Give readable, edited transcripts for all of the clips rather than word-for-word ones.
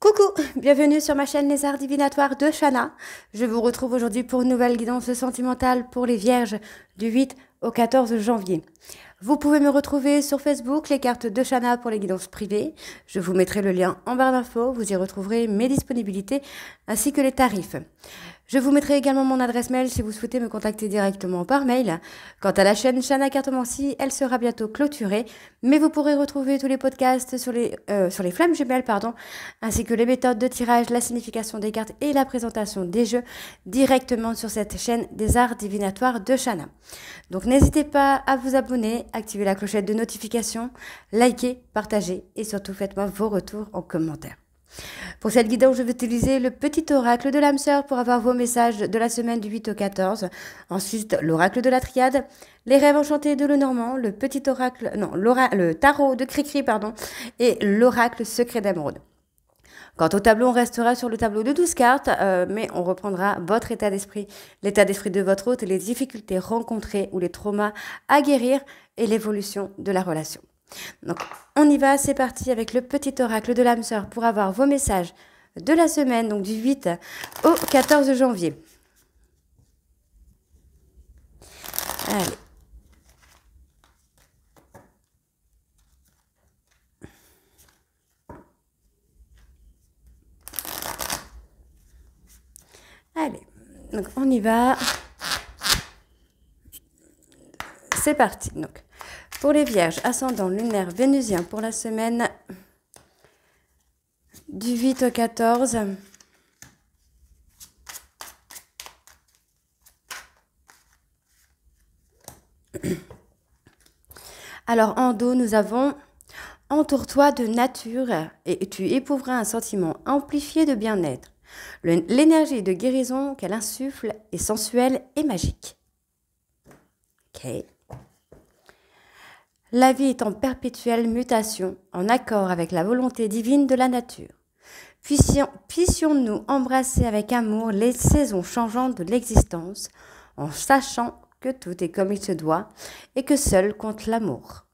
Coucou, bienvenue sur ma chaîne Les Arts Divinatoires de Shana. Je vous retrouve aujourd'hui pour une nouvelle guidance sentimentale pour les Vierges du 8 au 14 janvier. Vous pouvez me retrouver sur Facebook, les cartes de Shana pour les guidances privées. Je vous mettrai le lien en barre d'infos, vous y retrouverez mes disponibilités ainsi que les tarifs. Je vous mettrai également mon adresse mail si vous souhaitez me contacter directement par mail. Quant à la chaîne Shana Cartomancie, elle sera bientôt clôturée, mais vous pourrez retrouver tous les podcasts sur les flammes jumelles, ainsi que les méthodes de tirage, la signification des cartes et la présentation des jeux directement sur cette chaîne des Arts Divinatoires de Shana. Donc n'hésitez pas à vous abonner, activer la clochette de notification, liker, partager et surtout faites-moi vos retours en commentaire. Pour cette guidance, je vais utiliser le petit oracle de l'âme sœur pour avoir vos messages de la semaine du 8 au 14. Ensuite, l'oracle de la triade, les rêves enchantés de Lenormand, le petit oracle, non, le tarot de Cricri, et l'oracle secret d'émeraude. Quant au tableau, on restera sur le tableau de 12 cartes, mais on reprendra votre état d'esprit, l'état d'esprit de votre hôte, les difficultés rencontrées ou les traumas à guérir et l'évolution de la relation. Donc, on y va, c'est parti avec le petit oracle de l'âme sœur pour avoir vos messages de la semaine, donc du 8 au 14 janvier. Allez. Allez, donc on y va. C'est parti. Donc, pour les Vierges, ascendant lunaire vénusien pour la semaine du 8 au 14. Alors, en dos, nous avons « Entoure-toi de nature et tu éprouveras un sentiment amplifié de bien-être. L'énergie de guérison qu'elle insuffle est sensuelle et magique. » Ok. La vie est en perpétuelle mutation, en accord avec la volonté divine de la nature. Puissions-nous embrasser avec amour les saisons changeantes de l'existence, en sachant que tout est comme il se doit et que seul compte l'amour.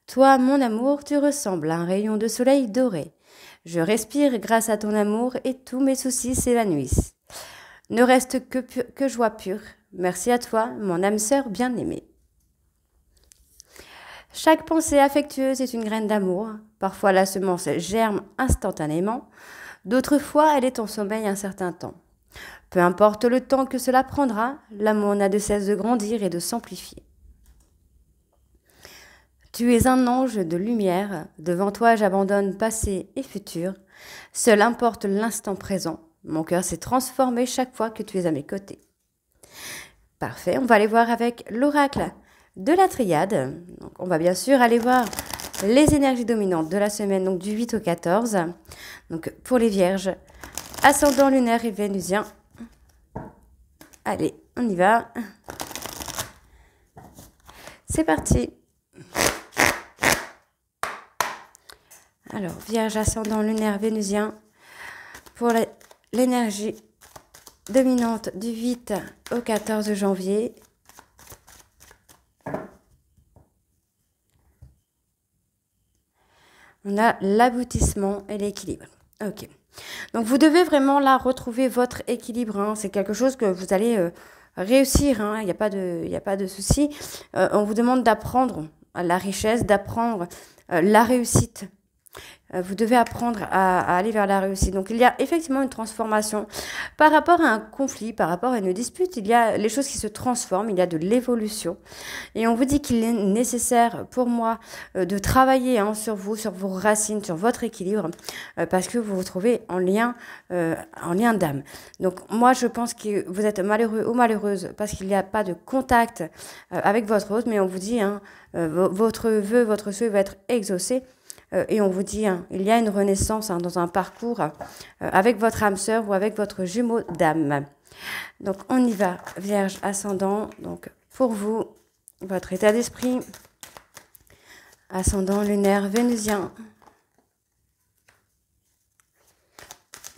Toi, mon amour, tu ressembles à un rayon de soleil doré. Je respire grâce à ton amour et tous mes soucis s'évanouissent. Ne reste que joie pure. Merci à toi, mon âme sœur bien-aimée. Chaque pensée affectueuse est une graine d'amour. Parfois la semence germe instantanément, d'autres fois elle est en sommeil un certain temps. Peu importe le temps que cela prendra, l'amour n'a de cesse de grandir et de s'amplifier. Tu es un ange de lumière, devant toi j'abandonne passé et futur. Seul importe l'instant présent. Mon cœur s'est transformé chaque fois que tu es à mes côtés. Parfait, on va aller voir avec l'oracle de la triade. Donc, on va bien sûr aller voir les énergies dominantes de la semaine, donc du 8 au 14. Donc pour les Vierges, ascendant lunaire et vénusien. Allez, on y va. C'est parti. Alors, Vierge, ascendant lunaire, vénusien, pour l'énergie dominante du 8 au 14 janvier. On a l'aboutissement et l'équilibre. Ok. Donc, vous devez vraiment là retrouver votre équilibre. Hein. C'est quelque chose que vous allez réussir. Hein. Il n'y a pas de souci. On vous demande d'apprendre la richesse, d'apprendre la réussite. Vous devez apprendre à aller vers la réussite. Donc, il y a effectivement une transformation par rapport à un conflit, par rapport à une dispute. Il y a les choses qui se transforment, il y a de l'évolution. Et on vous dit qu'il est nécessaire pour moi de travailler sur vous, sur vos racines, sur votre équilibre, parce que vous vous trouvez en lien d'âme. Donc, moi, je pense que vous êtes malheureux ou malheureuse parce qu'il n'y a pas de contact avec votre hôte, mais on vous dit, votre vœu, votre souhait va être exaucé. Et on vous dit, il y a une renaissance dans un parcours avec votre âme sœur ou avec votre jumeau d'âme. Donc, on y va, Vierge ascendant. Donc, pour vous, votre état d'esprit, ascendant lunaire vénusien.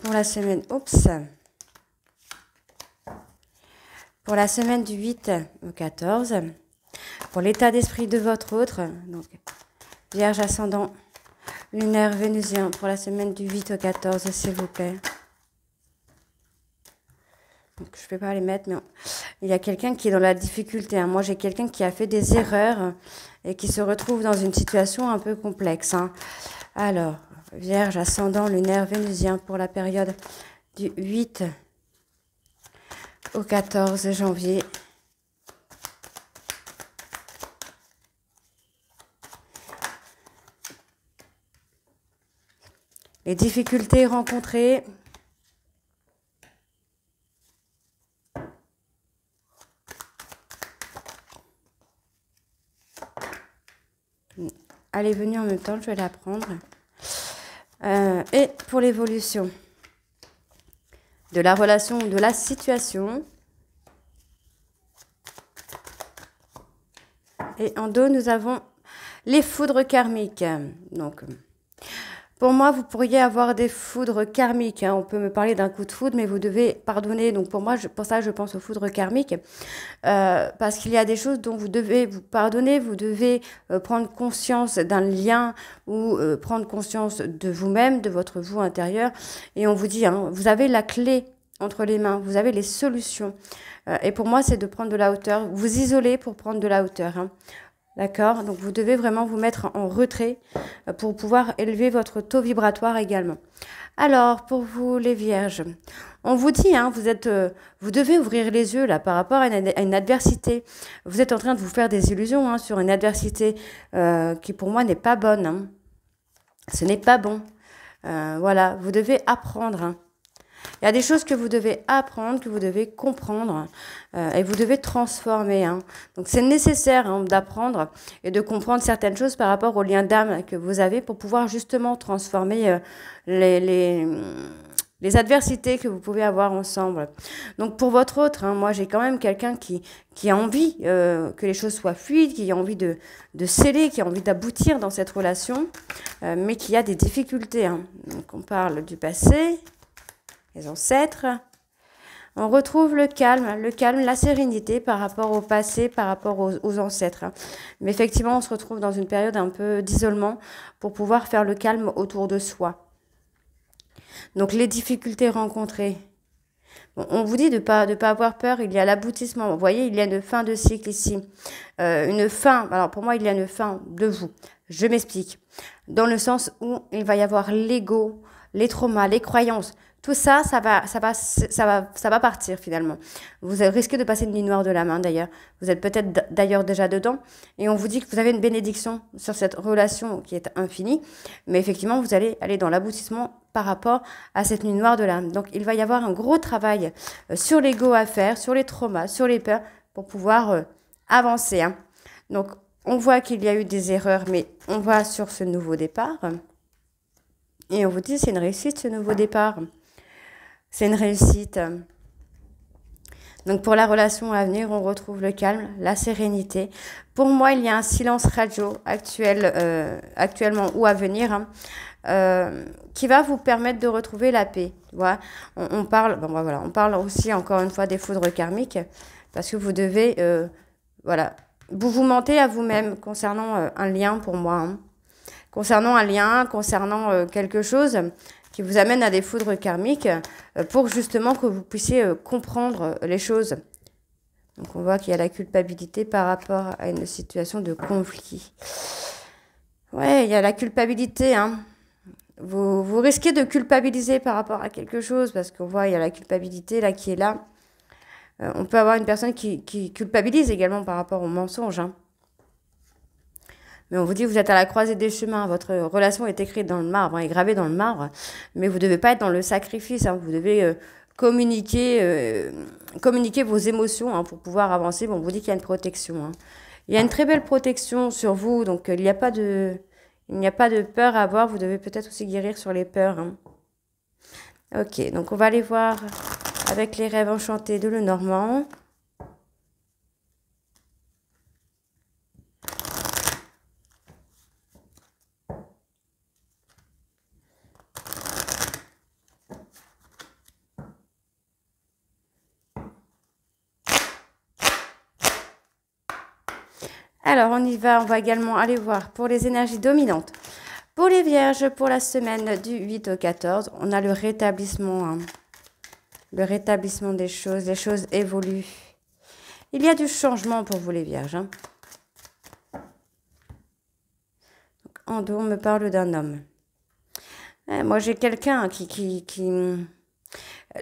Pour la semaine, pour la semaine du 8 au 14. Pour l'état d'esprit de votre autre, donc, Vierge ascendant lunaire vénusien pour la semaine du 8 au 14, s'il vous plaît. Donc, je ne vais pas les mettre, mais il y a quelqu'un qui est dans la difficulté. Hein. Moi, j'ai quelqu'un qui a fait des erreurs et qui se retrouve dans une situation un peu complexe. Hein. Alors, Vierge, ascendant, lunaire, vénusien pour la période du 8 au 14 janvier. Les difficultés rencontrées. Allez, venez en même temps, je vais la prendre. Et pour l'évolution de la relation, de la situation. Et en dos, nous avons les foudres karmiques. Donc, pour moi, vous pourriez avoir des foudres karmiques. Hein. On peut me parler d'un coup de foudre, mais vous devez pardonner. Donc, pour moi, pour ça, je pense aux foudres karmiques. Parce qu'il y a des choses dont vous devez vous pardonner. Vous devez prendre conscience d'un lien ou prendre conscience de vous-même, de votre vous intérieur. Et on vous dit, hein, vous avez la clé entre les mains. Vous avez les solutions. Et pour moi, c'est de prendre de la hauteur. Vous isoler pour prendre de la hauteur. Hein. D'accord? Donc, vous devez vraiment vous mettre en retrait pour pouvoir élever votre taux vibratoire également. Alors, pour vous, les vierges, on vous dit, hein, vous devez ouvrir les yeux là par rapport à une adversité. Vous êtes en train de vous faire des illusions hein, sur une adversité qui, pour moi, n'est pas bonne. Hein. Ce n'est pas bon. Voilà, vous devez apprendre. Hein. Il y a des choses que vous devez apprendre, que vous devez comprendre et vous devez transformer. Hein. Donc, c'est nécessaire hein, d'apprendre et de comprendre certaines choses par rapport au lien d'âme que vous avez pour pouvoir justement transformer les adversités que vous pouvez avoir ensemble. Donc, pour votre autre, hein, moi, j'ai quand même quelqu'un qui a envie que les choses soient fluides, qui a envie de sceller, qui a envie d'aboutir dans cette relation, mais qui a des difficultés. Hein. Donc, on parle du passé, les ancêtres. On retrouve le calme, la sérénité par rapport au passé, par rapport aux ancêtres. Mais effectivement, on se retrouve dans une période un peu d'isolement pour pouvoir faire le calme autour de soi. Donc, les difficultés rencontrées. Bon, on vous dit de pas avoir peur, il y a l'aboutissement. Vous voyez, il y a une fin de cycle ici. Une fin, alors pour moi, il y a une fin de vous. Je m'explique. Dans le sens où il va y avoir l'ego, les traumas, les croyances. Tout ça, ça va partir finalement. Vous risquez de passer une nuit noire de la main d'ailleurs. Vous êtes peut-être d'ailleurs déjà dedans. Et on vous dit que vous avez une bénédiction sur cette relation qui est infinie. Mais effectivement, vous allez aller dans l'aboutissement par rapport à cette nuit noire de l'âme. Donc, il va y avoir un gros travail sur l'ego à faire, sur les traumas, sur les peurs pour pouvoir avancer. Hein. Donc, on voit qu'il y a eu des erreurs, mais on va sur ce nouveau départ. Et on vous dit c'est une réussite ce nouveau départ. C'est une réussite. Donc pour la relation à venir, on retrouve le calme, la sérénité. Pour moi, il y a un silence radio actuellement ou à venir qui va vous permettre de retrouver la paix. Voilà. On parle aussi encore une fois des foudres karmiques parce que vous devez vous mentez à vous-même concernant un lien pour moi. Hein. Concernant un lien, concernant quelque chose qui vous amène à des foudres karmiques pour justement que vous puissiez comprendre les choses. Donc on voit qu'il y a la culpabilité par rapport à une situation de conflit. Ouais, il y a la culpabilité. Hein. Vous risquez de culpabiliser par rapport à quelque chose parce qu'on voit il y a la culpabilité là qui est là. On peut avoir une personne qui culpabilise également par rapport au mensonge. Hein. Mais on vous dit, vous êtes à la croisée des chemins. Votre relation est écrite dans le marbre, est gravée dans le marbre. Mais vous ne devez pas être dans le sacrifice. Hein. Vous devez communiquer vos émotions hein, pour pouvoir avancer. Bon, on vous dit qu'il y a une protection. Hein. Il y a une très belle protection sur vous. Donc, il n'y a pas de peur à avoir. Vous devez peut-être aussi guérir sur les peurs. Hein. Ok, donc on va aller voir avec les rêves enchantés de Lenormand. Alors, on y va. On va également aller voir pour les énergies dominantes. Pour Pour les vierges, pour la semaine du 8 au 14, on a le rétablissement. Hein. Le rétablissement des choses. Les choses évoluent. Il y a du changement pour vous les vierges. Hein. Donc, en dos, on me parle d'un homme. Moi, j'ai quelqu'un qui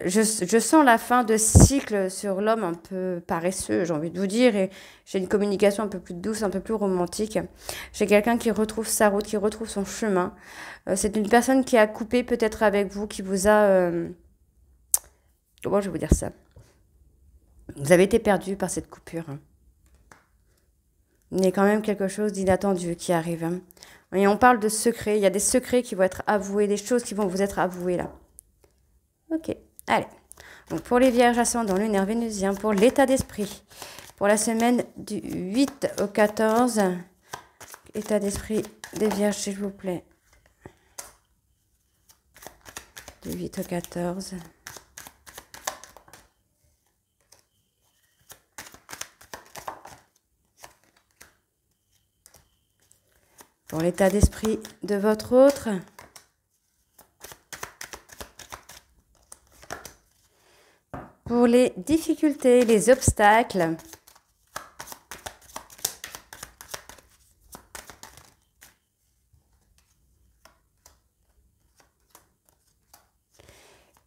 je sens la fin de cycle sur l'homme un peu paresseux, j'ai envie de vous dire, et j'ai une communication un peu plus douce, un peu plus romantique. J'ai quelqu'un qui retrouve sa route, qui retrouve son chemin. C'est une personne qui a coupé peut-être avec vous, qui vous a... comment je vais vous dire ça? Vous avez été perdu par cette coupure. Hein. Il y a quand même quelque chose d'inattendu qui arrive. Hein. Et on parle de secrets. Il y a des secrets qui vont être avoués, des choses qui vont vous être avouées là. Ok. Allez, donc pour les vierges ascendant lunaire vénusien, pour l'état d'esprit, pour la semaine du 8 au 14, état d'esprit des vierges s'il vous plaît, du 8 au 14. Pour l'état d'esprit de votre autre, pour les difficultés, les obstacles.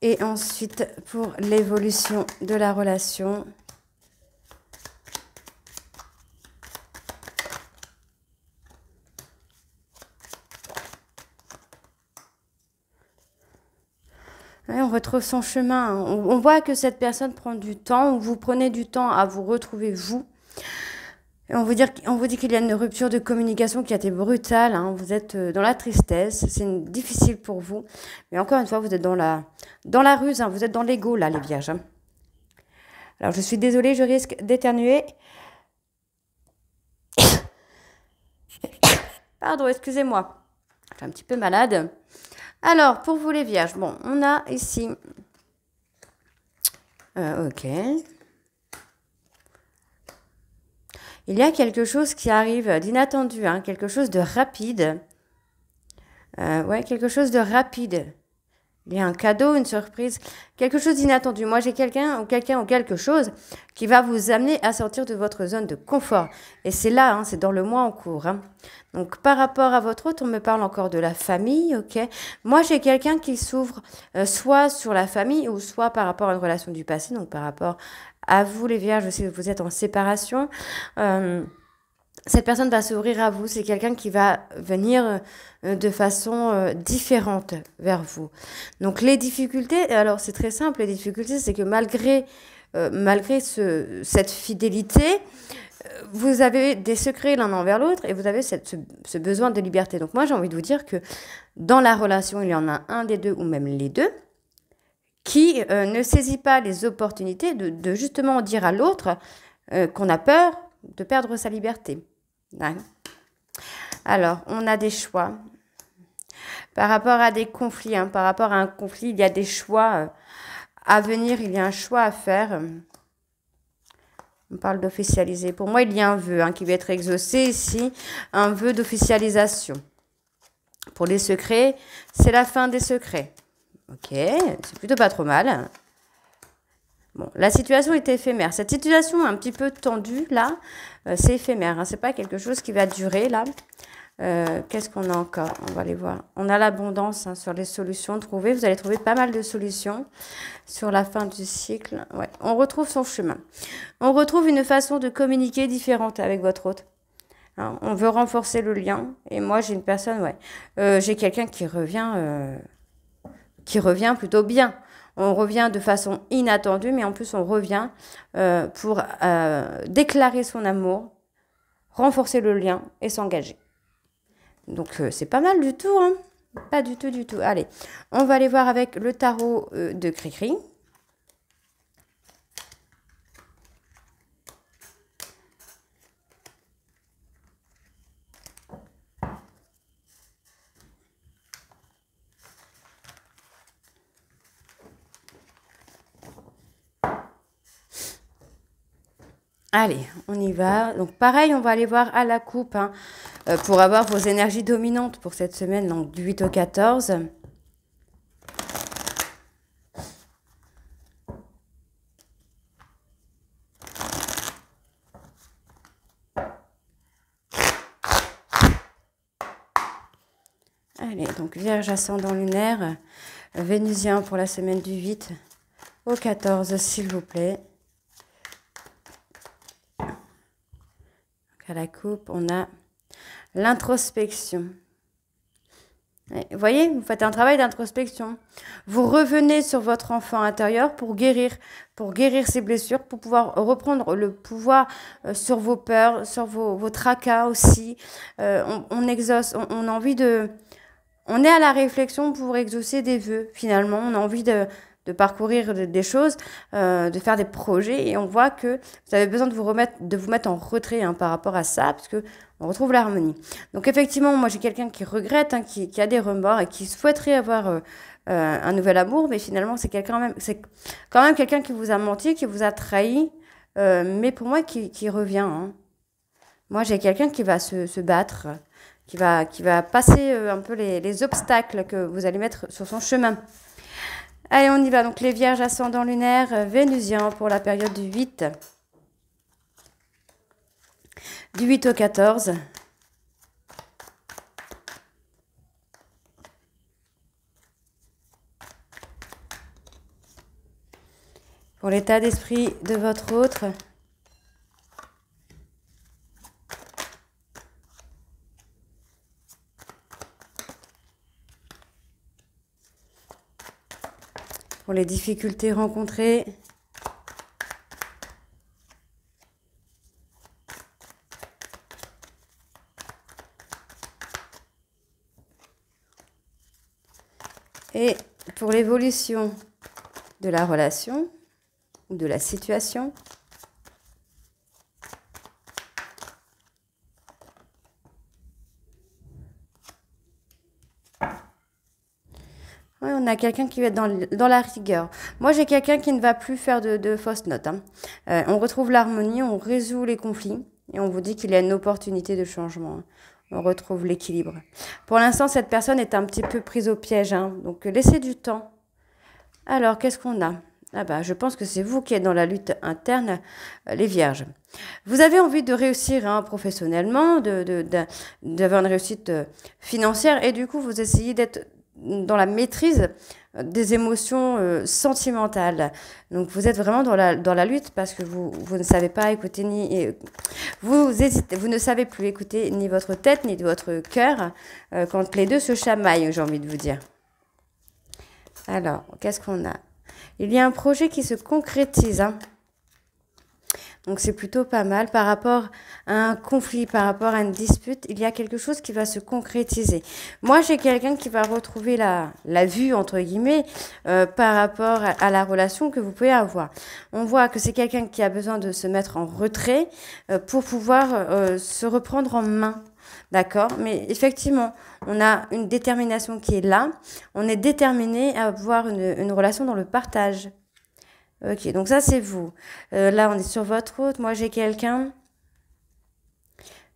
Et ensuite, pour l'évolution de la relation. On retrouve son chemin. On voit que cette personne prend du temps. Vous prenez du temps à vous retrouver vous. Et on vous dit qu'il y a une rupture de communication qui a été brutale. Hein. Vous êtes dans la tristesse. C'est difficile pour vous. Mais encore une fois, vous êtes dans la ruse. Hein. Vous êtes dans l'ego, là, les vierges. Hein. Alors, je suis désolée, je risque d'éternuer. Pardon, excusez-moi. Je suis un petit peu malade. Alors, pour vous les vierges, bon, on a ici... ok. Il y a quelque chose qui arrive d'inattendu, hein, quelque chose de rapide. Ouais, quelque chose de rapide. Il y a un cadeau, une surprise, quelque chose d'inattendu. Moi, j'ai quelqu'un ou quelque chose qui va vous amener à sortir de votre zone de confort. Et c'est là, hein, c'est dans le mois en cours. Hein. Donc, par rapport à votre autre, on me parle encore de la famille, ok. Moi, j'ai quelqu'un qui s'ouvre soit sur la famille ou soit par rapport à une relation du passé, donc par rapport à vous, les vierges, je sais que vous êtes en séparation. Cette personne va s'ouvrir à vous. C'est quelqu'un qui va venir de façon différente vers vous. Donc, les difficultés, alors c'est très simple, les difficultés, c'est que malgré cette fidélité, vous avez des secrets l'un envers l'autre et vous avez ce besoin de liberté. Donc, moi, j'ai envie de vous dire que dans la relation, il y en a un des deux ou même les deux qui ne saisit pas les opportunités de justement dire à l'autre qu'on a peur de perdre sa liberté. Alors, on a des choix. Par rapport à des conflits, hein, par rapport à un conflit, il y a des choix à venir, il y a un choix à faire. On parle d'officialiser. Pour moi, il y a un vœu hein, qui va être exaucé ici, un vœu d'officialisation. Pour les secrets, c'est la fin des secrets. Ok, c'est plutôt pas trop mal. Bon, la situation est éphémère. Cette situation un petit peu tendue, là, c'est éphémère. Hein, c'est pas quelque chose qui va durer, là. Qu'est-ce qu'on a encore? On va aller voir. On a l'abondance hein, sur les solutions trouvées. Vous allez trouver pas mal de solutions sur la fin du cycle. Ouais, on retrouve son chemin. On retrouve une façon de communiquer différente avec votre hôte. Hein, on veut renforcer le lien. Et moi, j'ai une personne, ouais. J'ai quelqu'un qui revient plutôt bien. On revient de façon inattendue, mais en plus, on revient pour déclarer son amour, renforcer le lien et s'engager. Donc, c'est pas mal du tout, hein. Pas du tout, du tout. Allez, on va aller voir avec le tarot de Cricri. Allez, on y va. Donc, pareil, on va aller voir à la coupe. Hein. pour avoir vos énergies dominantes pour cette semaine, donc du 8 au 14. Allez, donc Vierge ascendant lunaire, Vénusien pour la semaine du 8 au 14, s'il vous plaît. Donc à la coupe, on a l'introspection. Vous voyez, vous faites un travail d'introspection. Vous revenez sur votre enfant intérieur pour guérir ses blessures, pour pouvoir reprendre le pouvoir sur vos peurs, sur vos tracas aussi. On exauce, on a envie de... On est à la réflexion pour exaucer des vœux, finalement. On a envie de parcourir des choses, de faire des projets. Et on voit que vous avez besoin de vous mettre en retrait par rapport à ça, parce que on retrouve l'harmonie. Donc effectivement, moi j'ai quelqu'un qui regrette, qui a des remords et qui souhaiterait avoir un nouvel amour, mais finalement c'est quand même quelqu'un qui vous a menti, qui vous a trahi, mais pour moi qui revient. Moi j'ai quelqu'un qui va se battre, qui va passer un peu les obstacles que vous allez mettre sur son chemin. Allez, on y va. Donc les Vierges ascendant lunaire, Vénusien pour la période du 8. Du 8 au 14. Pour l'état d'esprit de votre autre. Pour les difficultés rencontrées. Et pour l'évolution de la relation ou de la situation. Ouais, on a quelqu'un qui va être dans la rigueur. Moi, j'ai quelqu'un qui ne va plus faire de fausses notes. On retrouve l'harmonie, on résout les conflits et on vous dit qu'il y a une opportunité de changement. On retrouve l'équilibre. Pour l'instant, cette personne est un petit peu prise au piège. Donc, laissez du temps. Alors, qu'est-ce qu'on a? Je pense que c'est vous qui êtes dans la lutte interne, les Vierges. Vous avez envie de réussir professionnellement, d'avoir une réussite financière et du coup, vous essayez d'être dans la maîtrise des émotions sentimentales. Donc, vous êtes vraiment dans la lutte parce que vous ne savez pas écouter vous hésitez, vous ne savez plus écouter ni votre tête ni votre cœur quand les deux se chamaillent, j'ai envie de vous dire. Alors, qu'est-ce qu'on a? Il y a un projet qui se concrétise. Donc, c'est plutôt pas mal. Par rapport à un conflit, par rapport à une dispute, il y a quelque chose qui va se concrétiser. Moi, j'ai quelqu'un qui va retrouver la vue, entre guillemets, par rapport à la relation que vous pouvez avoir. On voit que c'est quelqu'un qui a besoin de se mettre en retrait pour pouvoir se reprendre en main. D'accord? Mais effectivement, on a une détermination qui est là. On est déterminé à avoir une relation dans le partage. Ok, donc ça, c'est vous. Là, on est sur votre route. Moi, j'ai quelqu'un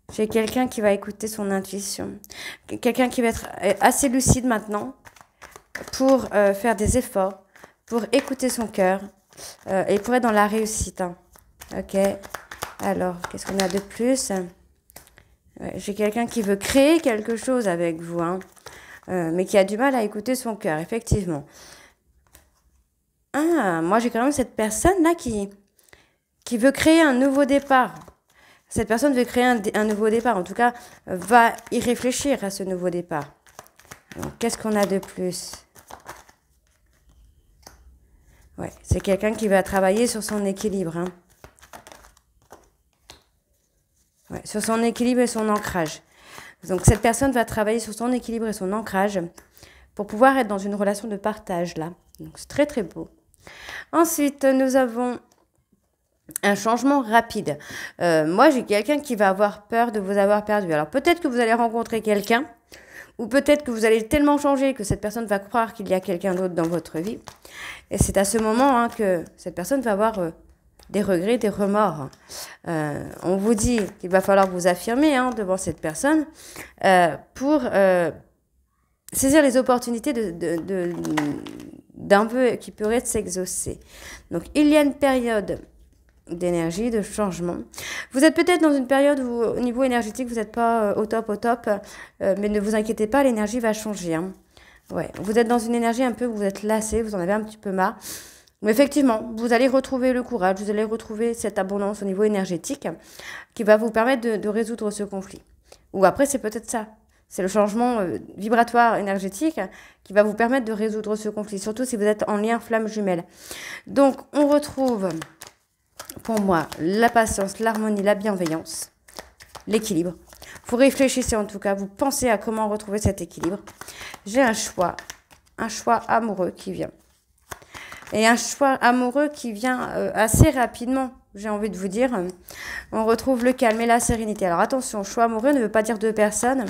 qui va écouter son intuition. Quelqu'un qui va être assez lucide maintenant pour faire des efforts, pour écouter son cœur et pour être dans la réussite. Ok, alors, qu'est-ce qu'on a de plus? J'ai quelqu'un qui veut créer quelque chose avec vous, mais qui a du mal à écouter son cœur, effectivement. Moi j'ai quand même cette personne-là qui veut créer un nouveau départ. Cette personne veut créer un nouveau départ, en tout cas, va y réfléchir à ce nouveau départ. Qu'est-ce qu'on a de plus? Ouais, c'est quelqu'un qui va travailler sur son équilibre. Ouais, sur son équilibre et son ancrage. Donc, cette personne va travailler sur son équilibre et son ancrage pour pouvoir être dans une relation de partage, là. Donc, c'est très, très beau. Ensuite, nous avons un changement rapide. Moi, j'ai quelqu'un qui va avoir peur de vous avoir perdu. Alors, peut-être que vous allez rencontrer quelqu'un ou peut-être que vous allez tellement changer que cette personne va croire qu'il y a quelqu'un d'autre dans votre vie. Et c'est à ce moment que cette personne va avoir des regrets, des remords. On vous dit qu'il va falloir vous affirmer hein, devant cette personne pour saisir les opportunités d'un vœu qui pourrait s'exaucer. Donc, il y a une période d'énergie, de changement. Vous êtes peut-être dans une période où, au niveau énergétique, vous n'êtes pas au top, mais ne vous inquiétez pas, l'énergie va changer. Hein. Ouais, vous êtes dans une énergie un peu où vous êtes lassé, vous en avez un petit peu marre. Mais effectivement, vous allez retrouver le courage, vous allez retrouver cette abondance au niveau énergétique qui va vous permettre de résoudre ce conflit. Ou après, c'est peut-être ça. C'est le changement vibratoire énergétique qui va vous permettre de résoudre ce conflit, surtout si vous êtes en lien flamme jumelle. Donc, on retrouve, pour moi, la patience, l'harmonie, la bienveillance, l'équilibre. Vous réfléchissez en tout cas, vous pensez à comment retrouver cet équilibre. J'ai un choix amoureux qui vient. Et un choix amoureux qui vient assez rapidement, j'ai envie de vous dire. On retrouve le calme et la sérénité. Alors attention, choix amoureux ne veut pas dire deux personnes,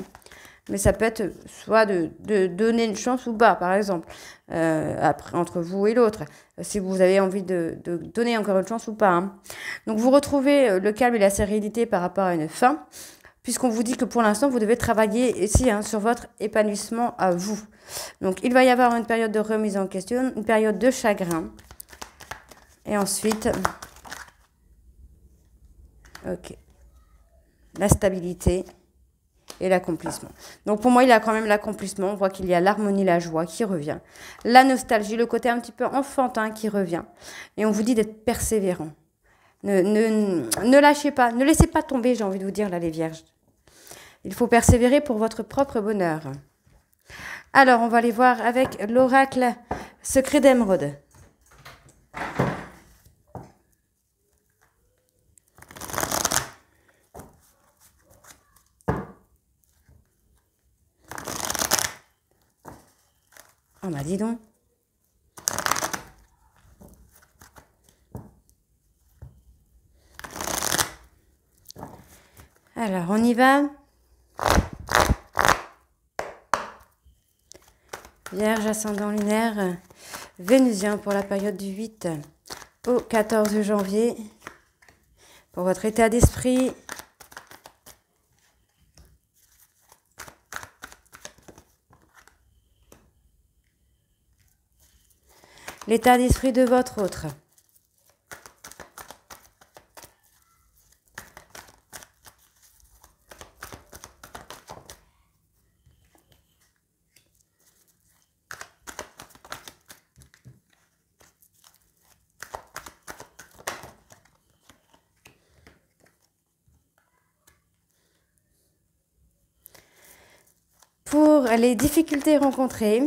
mais ça peut être soit de donner une chance ou pas, par exemple, après, entre vous et l'autre, si vous avez envie de donner encore une chance ou pas. Hein. Donc vous retrouvez le calme et la sérénité par rapport à une fin, puisqu'on vous dit que pour l'instant, vous devez travailler ici hein, sur votre épanouissement à vous. Donc, il va y avoir une période de remise en question, une période de chagrin. Et ensuite, ok, la stabilité et l'accomplissement. Donc, pour moi, il y a quand même l'accomplissement. On voit qu'il y a l'harmonie, la joie qui revient. La nostalgie, le côté un petit peu enfantin qui revient. Et on vous dit d'être persévérant. Ne lâchez pas, ne laissez pas tomber, j'ai envie de vous dire, là, les vierges. Il faut persévérer pour votre propre bonheur. Alors, on va aller voir avec l'oracle secret d'émeraude. Oh, bah dis donc. Alors, on y va. Vierge, ascendant lunaire, vénusien pour la période du 8 au 14 janvier. Pour votre état d'esprit. L'état d'esprit de votre autre. Pour les difficultés rencontrées,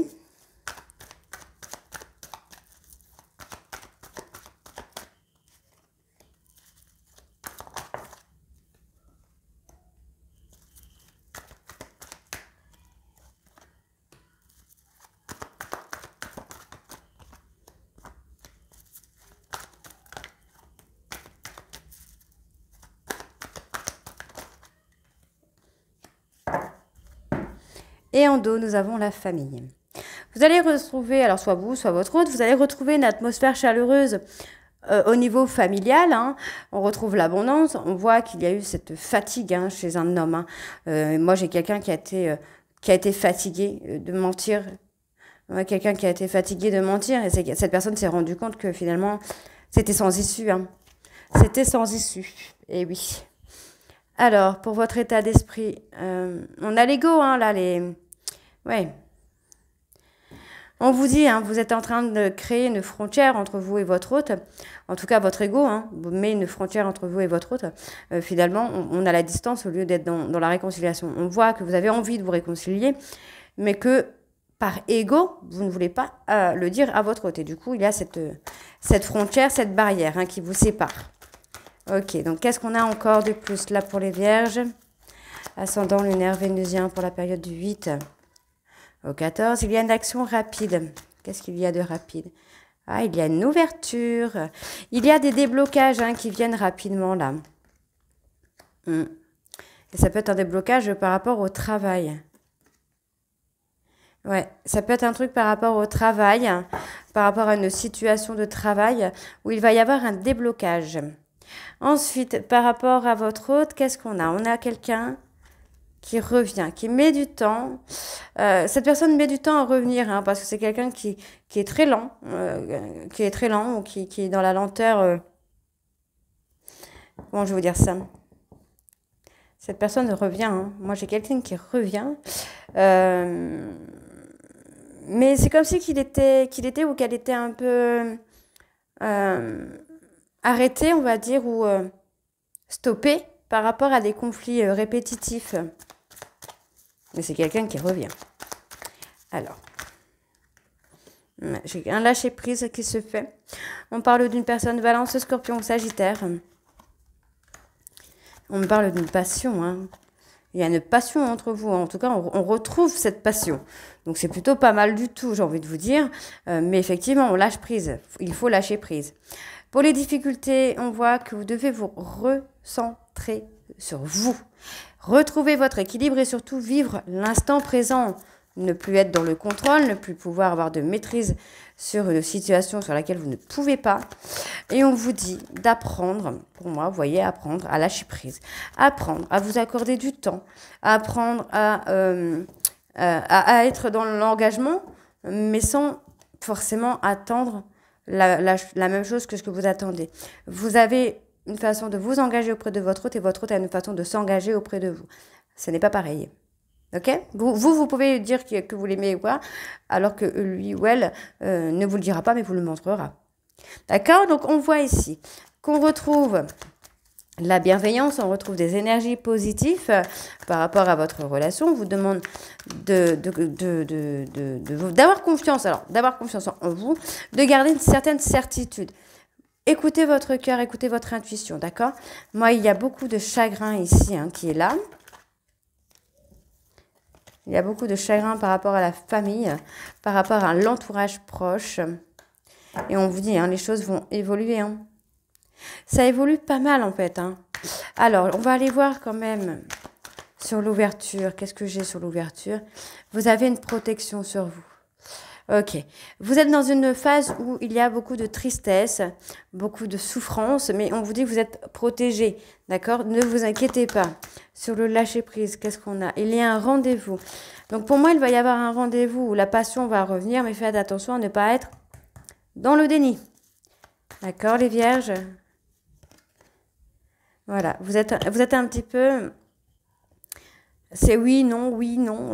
et en dos, nous avons la famille. Vous allez retrouver, alors soit vous, soit votre autre, vous allez retrouver une atmosphère chaleureuse au niveau familial. Hein. On retrouve l'abondance. On voit qu'il y a eu cette fatigue hein, chez un homme. Hein. Moi, j'ai quelqu'un qui a été fatigué de mentir. Quelqu'un qui a été fatigué de mentir. Et cette personne s'est rendue compte que finalement, c'était sans issue. Hein. C'était sans issue. Et oui. Alors, pour votre état d'esprit, on a l'ego, hein, là, Ouais. On vous dit, hein, vous êtes en train de créer une frontière entre vous et votre hôte. En tout cas, votre ego hein, vous met une frontière entre vous et votre hôte. Finalement, on a la distance au lieu d'être dans la réconciliation. On voit que vous avez envie de vous réconcilier, mais que par ego, vous ne voulez pas le dire à votre hôte. Et du coup, il y a cette frontière, cette barrière hein, qui vous sépare. Ok, donc qu'est-ce qu'on a encore de plus là pour les vierges? Ascendant lunaire vénusien pour la période du 8 au 14. Il y a une action rapide. Qu'est-ce qu'il y a de rapide? Ah, il y a une ouverture. Il y a des déblocages hein, qui viennent rapidement là. Et ça peut être un déblocage par rapport au travail. Ouais, ça peut être un truc par rapport au travail, par rapport à une situation de travail où il va y avoir un déblocage. Ensuite, par rapport à votre hôte, qu'est-ce qu'on a? On a quelqu'un qui revient, qui met du temps. Cette personne met du temps à revenir, hein, parce que c'est quelqu'un qui est très lent, qui est très lent ou qui est dans la lenteur. Comment je vais vous dire ça? Cette personne revient, hein. Moi, j'ai quelqu'un qui revient. Euh, mais c'est comme si qu'il était ou qu'elle était un peu euh, arrêtée, on va dire, ou stoppée par rapport à des conflits répétitifs. Mais c'est quelqu'un qui revient. Alors, j'ai un lâcher-prise qui se fait. On parle d'une personne Balance, Scorpion, Sagittaire. On me parle d'une passion, hein. Il y a une passion entre vous. En tout cas, on retrouve cette passion. Donc, c'est plutôt pas mal du tout, j'ai envie de vous dire. Mais effectivement, on lâche prise. Il faut lâcher prise. Pour les difficultés, on voit que vous devez vous recentrer sur vous. Retrouver votre équilibre et surtout vivre l'instant présent. Ne plus être dans le contrôle, ne plus pouvoir avoir de maîtrise sur une situation sur laquelle vous ne pouvez pas. Et on vous dit d'apprendre, pour moi, vous voyez, apprendre à lâcher prise, apprendre à vous accorder du temps, apprendre à être dans l'engagement, mais sans forcément attendre la même chose que ce que vous attendez. Vous avez une façon de vous engager auprès de votre hôte et votre hôte a une façon de s'engager auprès de vous. Ce n'est pas pareil. Ok? Vous pouvez dire que vous l'aimez ou quoi, alors que lui ou elle ne vous le dira pas, mais vous le montrera. D'accord? Donc, on voit ici qu'on retrouve la bienveillance, on retrouve des énergies positives par rapport à votre relation. On vous demande d'avoir confiance, alors d'avoir confiance en vous, de garder une certaine certitude. Écoutez votre cœur, écoutez votre intuition, d'accord? Moi, il y a beaucoup de chagrin ici qui est là. Il y a beaucoup de chagrin par rapport à la famille, par rapport à l'entourage proche. Et on vous dit, les choses vont évoluer. Ça évolue pas mal en fait. Alors, on va aller voir quand même sur l'ouverture. Qu'est-ce que j'ai sur l'ouverture? Vous avez une protection sur vous. Ok. Vous êtes dans une phase où il y a beaucoup de tristesse, beaucoup de souffrance, mais on vous dit que vous êtes protégé, d'accord? Ne vous inquiétez pas. Sur le lâcher-prise, qu'est-ce qu'on a? Il y a un rendez-vous. Donc pour moi, il va y avoir un rendez-vous où la passion va revenir, mais faites attention à ne pas être dans le déni. D'accord, les vierges? Voilà, vous êtes un petit peu... C'est oui, non, oui, non.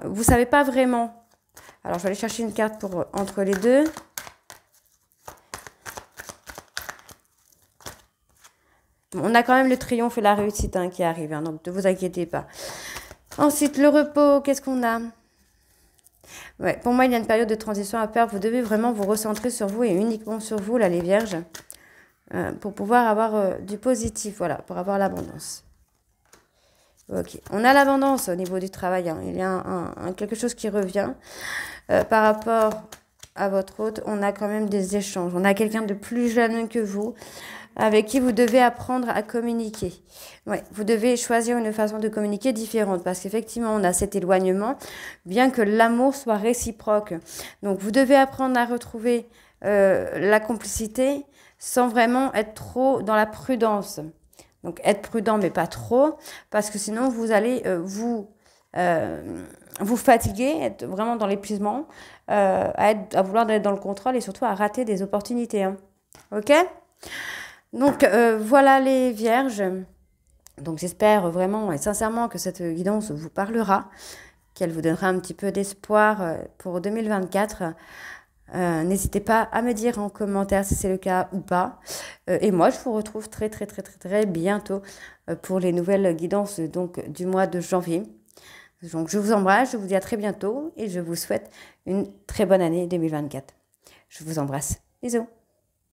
Vous savez pas vraiment. Alors, je vais aller chercher une carte pour entre les deux. On a quand même le triomphe et la réussite qui arrivent, donc ne vous inquiétez pas. Ensuite, le repos, qu'est-ce qu'on a? Ouais, pour moi, il y a une période de transition à faire. Vous devez vraiment vous recentrer sur vous et uniquement sur vous, là, les vierges, pour pouvoir avoir du positif, voilà, pour avoir l'abondance. Ok, on a l'abondance au niveau du travail. Il y a quelque chose qui revient. Par rapport à votre hôte, on a quand même des échanges. On a quelqu'un de plus jeune que vous, avec qui vous devez apprendre à communiquer. Ouais, vous devez choisir une façon de communiquer différente, parce qu'effectivement, on a cet éloignement, bien que l'amour soit réciproque. Donc, vous devez apprendre à retrouver la complicité sans vraiment être trop dans la prudence. Donc, être prudent, mais pas trop, parce que sinon, vous allez vous fatiguer, être vraiment dans l'épuisement, à vouloir être dans le contrôle et surtout à rater des opportunités. Ok? Donc, voilà les vierges. Donc, j'espère vraiment et sincèrement que cette guidance vous parlera, qu'elle vous donnera un petit peu d'espoir pour 2024. N'hésitez pas à me dire en commentaire si c'est le cas ou pas. Et moi, je vous retrouve très, très, très, très, très bientôt pour les nouvelles guidances du mois de janvier. Donc, je vous embrasse, je vous dis à très bientôt et je vous souhaite une très bonne année 2024. Je vous embrasse. Bisous.